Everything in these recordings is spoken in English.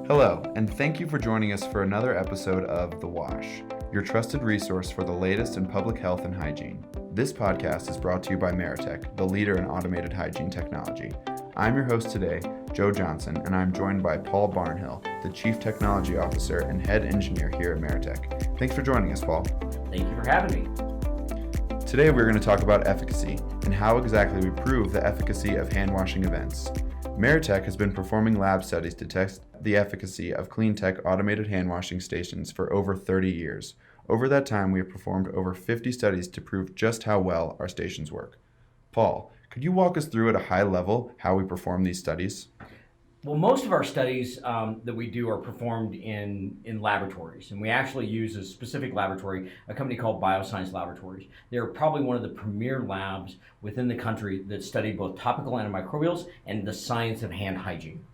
Hello, and thank you for joining us for another episode of The Wash, your trusted resource for the latest in public health and hygiene. This podcast is brought to you by Meritech, the leader in automated hygiene technology. I'm your host today, Joe Johnson, and I'm joined by Paul Barnhill, the Chief Technology Officer and Head Engineer here at Meritech. Thanks for joining us, Paul. Thank you for having me. Today we're going to talk about efficacy and how exactly we prove the efficacy of hand washing events. Meritech has been performing lab studies to test the efficacy of clean-tech automated hand washing stations for over 30 years. Over that time, we have performed over 50 studies to prove just how well our stations work. Paul, could you walk us through at a high level how we perform these studies? Well, most of our studies that we do are performed in laboratories, and we actually use a specific laboratory, a company called Bioscience Laboratories. They're probably one of the premier labs within the country that study both topical antimicrobials and the science of hand hygiene.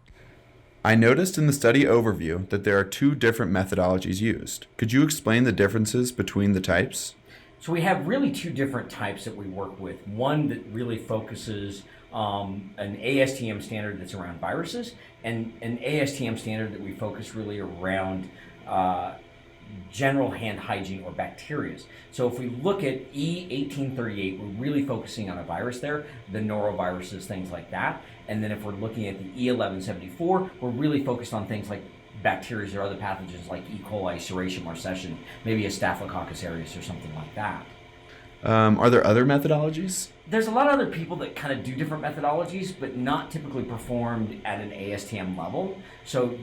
I noticed in the study overview that there are two different methodologies used. Could you explain the differences between the types? So we have really two different types that we work with. One that really focuses an ASTM standard that's around viruses, and an ASTM standard that we focus really around general hand hygiene or bacteria. So if we look at E1838, we're really focusing on a virus there, the noroviruses, things like that. And then if we're looking at the E1174, we're really focused on things like bacteria or other pathogens like E. coli, Serratia marcescens, maybe a Staphylococcus aureus or something like that. Are there other methodologies? There's a lot of other people that kind of do different methodologies, but not typically performed at an ASTM level. So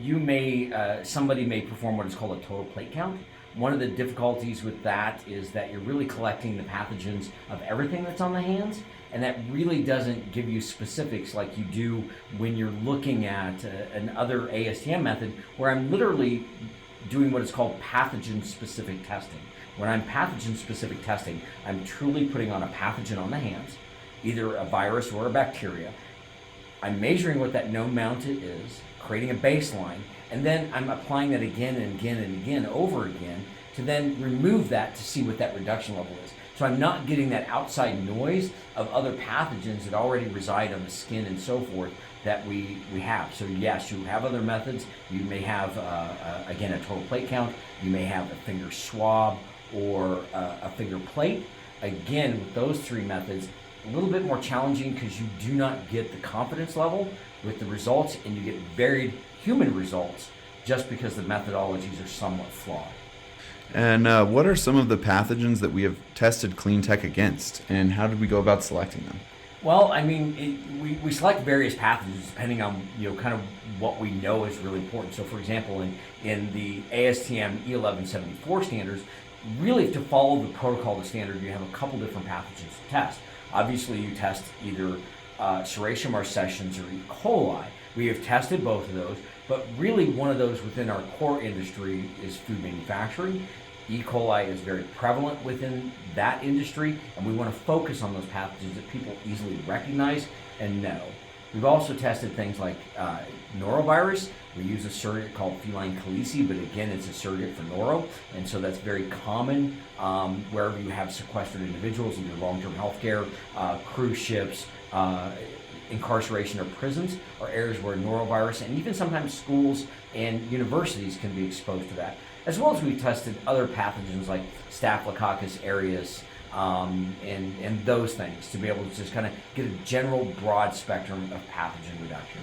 somebody may perform what is called a total plate count. One of the difficulties with that is that you're really collecting the pathogens of everything that's on the hands, and that really doesn't give you specifics like you do when you're looking at another ASTM method, where I'm literally doing what is called pathogen-specific testing. When I'm pathogen-specific testing, I'm truly putting on a pathogen on the hands, either a virus or a bacteria. I'm measuring what that known amount is, creating a baseline, and then I'm applying that again and again and again over again to then remove that to see what that reduction level is. So I'm not getting that outside noise of other pathogens that already reside on the skin and so forth that we have. So yes, you have other methods. You may have, again, a total plate count. You may have a finger swab or a finger plate. Again, with those three methods, a little bit more challenging because you do not get the confidence level with the results, and you get varied human results just because the methodologies are somewhat flawed. And what are some of the pathogens that we have tested clean-tech against, and how did we go about selecting them? Well, I mean, we select various pathogens depending on kind of what we know is really important. So, for example, in the ASTM E1174 standards, really to follow the protocol, the standard, you have a couple different pathogens to test. Obviously, you test either Serratia marcescens or E. coli. We have tested both of those, but really one of those within our core industry is food manufacturing. E. coli is very prevalent within that industry, and we want to focus on those pathogens that people easily recognize and know. We've also tested things like Norovirus. We use a surrogate called feline caleci, but again, it's a surrogate for noro, and so that's very common wherever you have sequestered individuals, either long-term healthcare, cruise ships, incarceration or prisons are areas where norovirus, and even sometimes schools and universities can be exposed to that. As well as we've tested other pathogens like Staphylococcus aureus and those things to be able to just kind of get a general broad spectrum of pathogen reduction.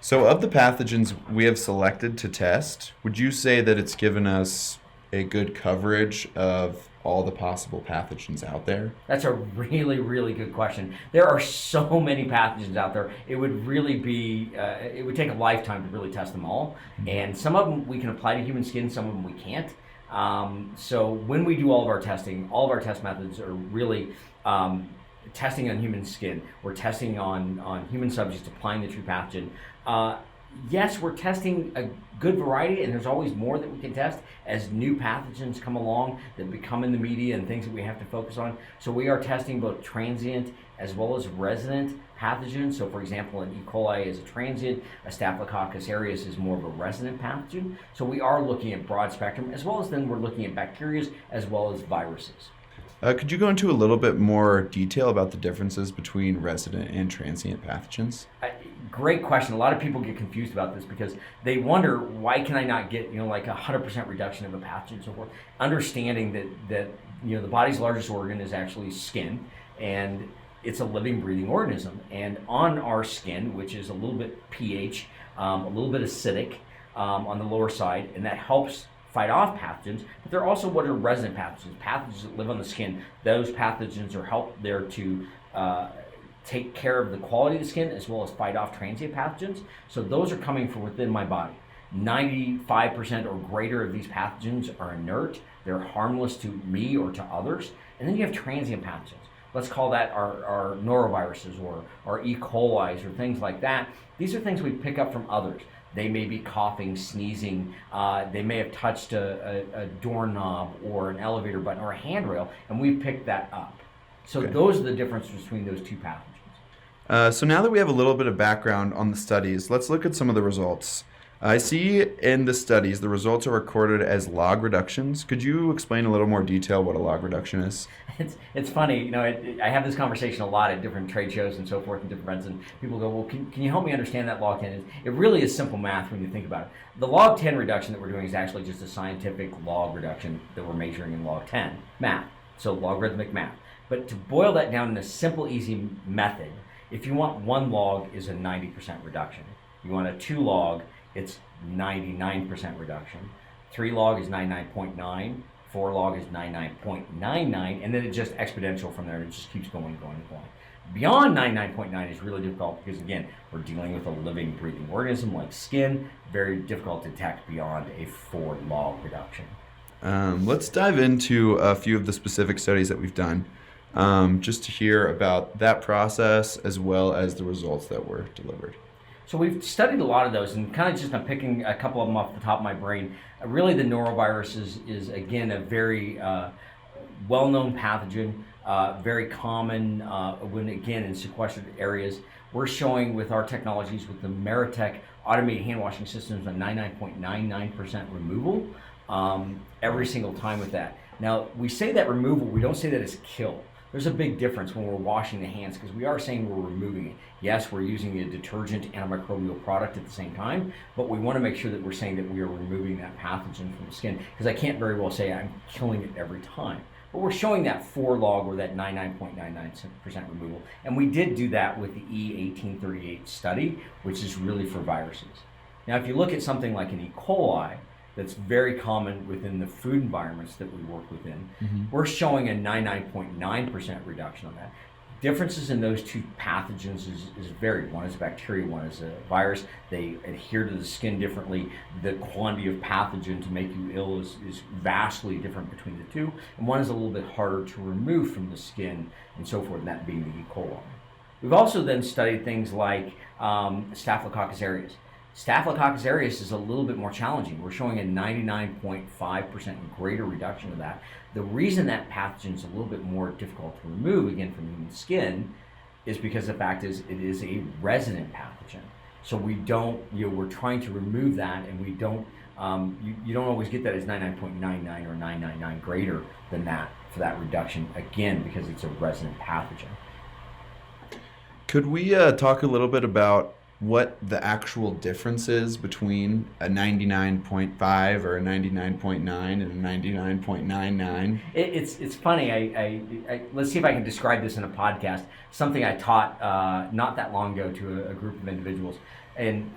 So of the pathogens we have selected to test, would you say that it's given us a good coverage of all the possible pathogens out there? That's a really, really good question. There are so many pathogens out there. It would really be, it would take a lifetime to really test them all. And some of them we can apply to human skin, some of them we can't. So when we do all of our testing, all of our test methods are really testing on human skin. We're testing on human subjects, applying the true pathogen. Yes, we're testing a good variety, and there's always more that we can test as new pathogens come along that become in the media and things that we have to focus on. So we are testing both transient as well as resident pathogens. So for example, an E. coli is a transient, a Staphylococcus aureus is more of a resident pathogen. So we are looking at broad spectrum, as well as then we're looking at bacteria as well as viruses. Could you go into a little bit more detail about the differences between resident and transient pathogens? Great question. A lot of people get confused about this because they wonder, why can I not get, like 100% reduction of a pathogen and so forth? Understanding that the body's largest organ is actually skin, and it's a living, breathing organism. And on our skin, which is a little bit pH, a little bit acidic on the lower side, and that helps fight off pathogens, but they're also what are resident pathogens. Pathogens that live on the skin, those pathogens are there to take care of the quality of the skin as well as fight off transient pathogens. So those are coming from within my body. 95% or greater of these pathogens are inert. They're harmless to me or to others. And then you have transient pathogens. Let's call that our noroviruses or our E. coli's or things like that. These are things we pick up from others. They may be coughing, sneezing, they may have touched a doorknob or an elevator button or a handrail, and we've picked that up. So those are the differences between those two pathogens. So now that we have a little bit of background on the studies, let's look at some of the results. I see in the studies the results are recorded as log reductions. Could you explain a little more detail what a log reduction is? It's funny, I have this conversation a lot at different trade shows and so forth and different events, and people go, well, can you help me understand that log 10? It really is simple math when you think about it. The log 10 reduction that we're doing is actually just a scientific log reduction that we're measuring in log 10, math, so logarithmic math. But to boil that down in a simple, easy method, if you want 1 log is a 90% reduction. You want a 2 log, it's 99% reduction. 3 log is 99.9, 4 log is 99.99, and then it's just exponential from there. It just keeps going. Beyond 99.9 is really difficult because, again, we're dealing with a living, breathing organism like skin, very difficult to detect beyond a 4 log reduction. Let's dive into a few of the specific studies that we've done, just to hear about that process as well as the results that were delivered. So we've studied a lot of those, and kind of just I'm picking a couple of them off the top of my brain. Really, the norovirus is again a very well-known pathogen, very common when again in sequestered areas. We're showing with our technologies with the Meritech automated hand washing systems a 99.99% removal every single time with that. Now we say that removal, we don't say that it's kill. There's a big difference when we're washing the hands because we are saying we're removing it. Yes, we're using a detergent antimicrobial product at the same time, but we want to make sure that we're saying that we are removing that pathogen from the skin because I can't very well say I'm killing it every time. But we're showing that 4 log or that 99.99% removal. And we did do that with the E1838 study, which is really for viruses. Now, if you look at something like an E. coli, that's very common within the food environments that we work within. We're showing a 99.9% reduction on that. Differences in those two pathogens is varied. One is a bacteria, one is a virus. They adhere to the skin differently. The quantity of pathogen to make you ill is vastly different between the two. And one is a little bit harder to remove from the skin and so forth, and that being the E. coli. We've also then studied things like Staphylococcus aureus. Staphylococcus aureus is a little bit more challenging. We're showing a 99.5% greater reduction of that. The reason that pathogen is a little bit more difficult to remove, again, from human skin, is because the fact is it is a resident pathogen. So we don't, we're trying to remove that, and we don't, you don't always get that as 99.99 or 999 greater than that for that reduction, again, because it's a resident pathogen. Could we talk a little bit about what the actual difference is between a 99.5 or a 99.9 and a 99.99? It's funny. I let's see if I can describe this in a podcast. Something I taught not that long ago to a group of individuals, and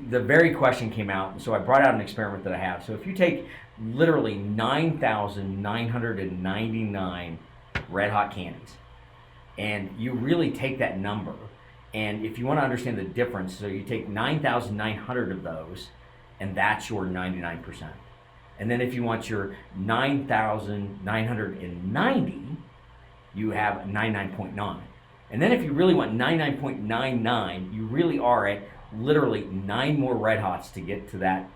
the very question came out. So I brought out an experiment that I have. So if you take literally 9,999 red hot candies, and you really take that number. And if you want to understand the difference, so you take 9,900 of those, and that's your 99%. And then if you want your 9,990, you have 99.9. And then if you really want 99.99, you really are at literally 9 more red hots to get to that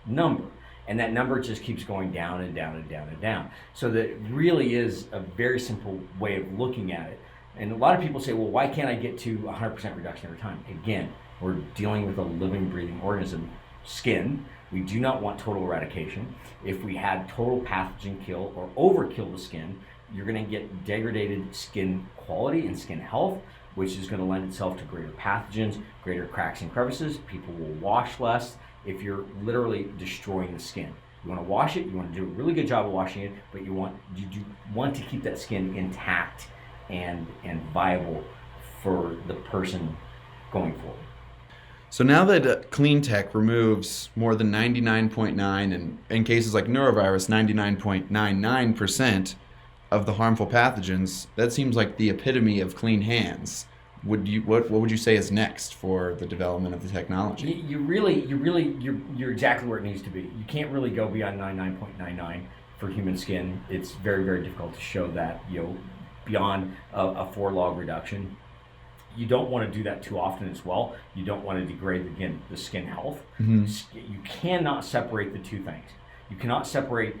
number. And that number just keeps going down and down and down and down. So that really is a very simple way of looking at it. And a lot of people say, well, why can't I get to 100% reduction every time? Again, we're dealing with a living, breathing organism, skin. We do not want total eradication. If we had total pathogen kill or overkill the skin, you're going to get degraded skin quality and skin health, which is going to lend itself to greater pathogens, greater cracks and crevices. People will wash less if you're literally destroying the skin. You want to wash it, you want to do a really good job of washing it, but you want to keep that skin intact and viable for the person going forward. So now that clean tech removes more than 99.9, and in cases like Norovirus, 99.99% of the harmful pathogens, that seems like the epitome of clean hands. What would you say is next for the development of the technology? You're exactly where it needs to be. You can't really go beyond 99.99 for human skin. It's very, very difficult to show that, beyond a 4-log reduction. You don't want to do that too often as well. You don't want to degrade, again, the skin health. Mm-hmm. You cannot separate the two things. You cannot separate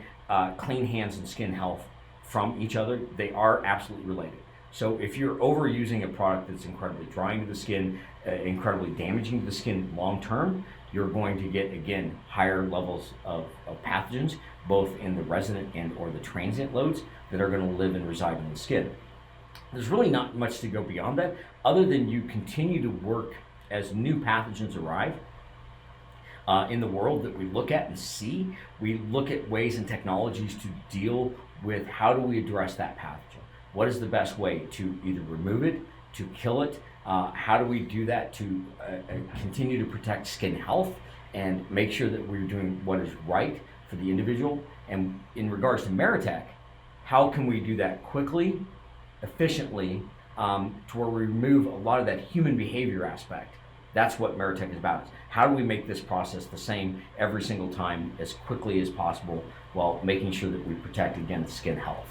clean hands and skin health from each other. They are absolutely related. So if you're overusing a product that's incredibly drying to the skin, incredibly damaging to the skin long term, you're going to get, again, higher levels of pathogens, both in the resident and or the transient loads that are going to live and reside in the skin. There's really not much to go beyond that, other than you continue to work as new pathogens arrive in the world that we look at and see. We look at ways and technologies to deal with how do we address that pathogen. What is the best way to either remove it, to kill it? How do we do that to continue to protect skin health and make sure that we're doing what is right for the individual? And in regards to Meritech, how can we do that quickly, efficiently, to where we remove a lot of that human behavior aspect? That's what Meritech is about. How do we make this process the same every single time as quickly as possible while making sure that we protect against skin health?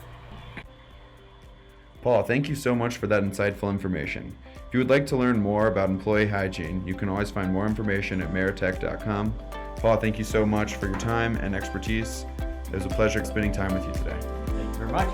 Paul, thank you so much for that insightful information. If you would like to learn more about employee hygiene, you can always find more information at meritech.com. Paul, thank you so much for your time and expertise. It was a pleasure spending time with you today. Thank you very much.